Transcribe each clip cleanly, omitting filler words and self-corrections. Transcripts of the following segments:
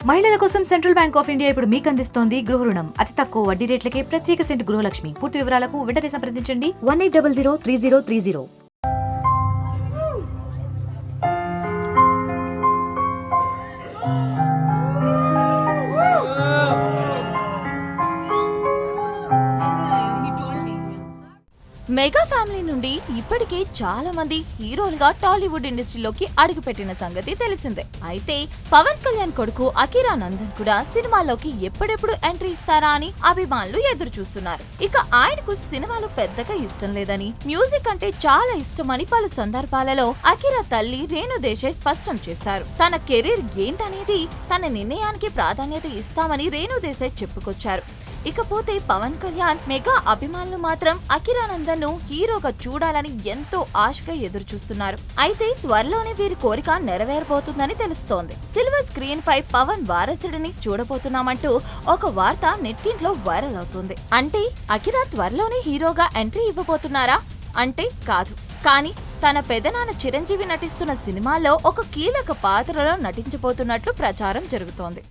మహిళల కోసం central bank of India ఇప్పుడు మీకు అందిస్తోంది గృహ రుణం. అతి తక్కువ వడ్డీ రేట్లకే ప్రత్యేక సెంటు గృహలక్ష్మి. పూర్తి వివరాలకు వెంటనే సంప్రదించండి 18003030. మెగా ఫ్యామిలీ నుండి ఇప్పటికే చాలా మంది హీరోలుగా టాలీవుడ్ ఇండస్ట్రీలోకి అడుగుపెట్టిన సంగతి తెలిసిందే. అయితే పవన్ కళ్యాణ్ కొడుకు అకిరా నందన్ కూడా సినిమాలోకి ఎప్పుడెప్పుడు ఎంట్రీ ఇస్తారా అని అభిమానులు ఎదురు చూస్తున్నారు. ఇక ఆయనకు సినిమాలు పెద్దగా ఇష్టం లేదని, మ్యూజిక్ అంటే చాలా ఇష్టమని పలు సందర్భాలలో అకిరా తల్లి రేణు దేశాయ్ స్పష్టం చేశారు. తన కెరీర్ ఏంటనేది తన నిర్ణయానికి ప్రాధాన్యత ఇస్తామని రేణు దేశాయ్ చెప్పుకొచ్చారు. ఇకపోతే పవన్ కళ్యాణ్ మెగా అభిమానులు మాత్రం అకిరా నందన్ ను హీరోగా చూడాలని ఎంతో ఆశగా ఎదురు చూస్తున్నారు. అయితే త్వరలోనే వీరి కోరిక నెరవేరబోతుందని తెలుస్తోంది. సిల్వర్ స్క్రీన్ పై పవన్ వారసుడిని చూడబోతున్నామంటూ ఒక వార్త నెట్టింట్లో వైరల్ అవుతుంది. అంటే అకిరా త్వరలోనే హీరోగా ఎంట్రీ ఇవ్వబోతున్నారా అంటే కాదు, కానీ తన పెదనాన్న చిరంజీవి నటిస్తున్న సినిమాలో ఒక కీలక పాత్రలో నటించబోతున్నట్లు ప్రచారం జరుగుతోంది.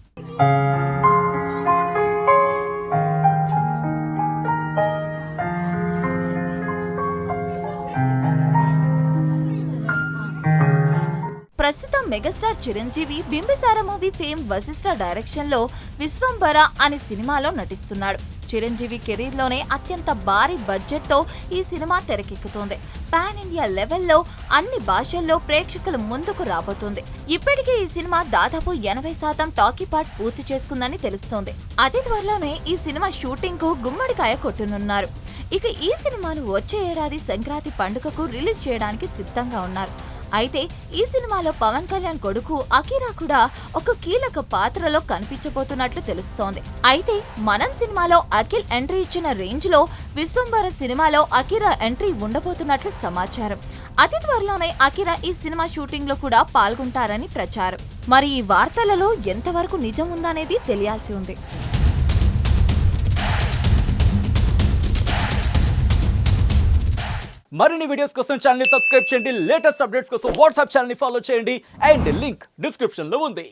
ప్రస్తుతం megastar Chiranjeevi Bimbisara movie fame Vasishta direction లో విశ్వంబర అనే సినిమాలో నటిస్తున్నాడు. చిరంజీవి కెరీర్ లోనే అత్యంత భారీ బడ్జెట్ తో ఈ సినిమా తెరకెక్కుతోంది. పాన్ ఇండియా లెవెల్లో అన్ని భాషల్లో ప్రేక్షకుల ముందుకు రాబోతోంది. ఇప్పటికే ఈ సినిమా దాదాపు 80% టాకీ పార్ట్ పూర్తి చేసుకుందని తెలుస్తోంది. అతి త్వరలోనే ఈ సినిమా షూటింగ్ కు గుమ్మడికాయ కొట్టనున్నారు. ఇక ఈ సినిమాను వచ్చే ఏడాది సంక్రాంతి పండుగకు రిలీజ్ చేయడానికి సిద్ధంగా ఉన్నారు. అయితే ఈ సినిమాలో పవన్ కళ్యాణ్ కొడుకు అకిరా కూడా ఒక కీలక పాత్రలో కనిపించబోతున్నట్లు తెలుస్తోంది. అయితే మనం సినిమాలో అఖిల్ ఎంట్రీ ఇచ్చిన రేంజ్ లో విశ్వంబర సినిమాలో అకిరా ఎంట్రీ ఉండబోతున్నట్లు సమాచారం. అతి త్వరలోనే అకిరా ఈ సినిమా షూటింగ్ లో కూడా పాల్గొంటారని ప్రచారం. మరి ఈ వార్తలలో ఎంతవరకు నిజం ఉందనేది తెలియాల్సి ఉంది. మరిన్ని వీడియోస్ కోసం ఛానల్ ని సబ్స్క్రైబ్ చేయండి. లేటెస్ట్ అప్డేట్స్ కోసం వాట్సాప్ ఛానల్ ని ఫాలో చేయండి. అండ్ లింక్ డిస్క్రిప్షన్ లో ఉంది.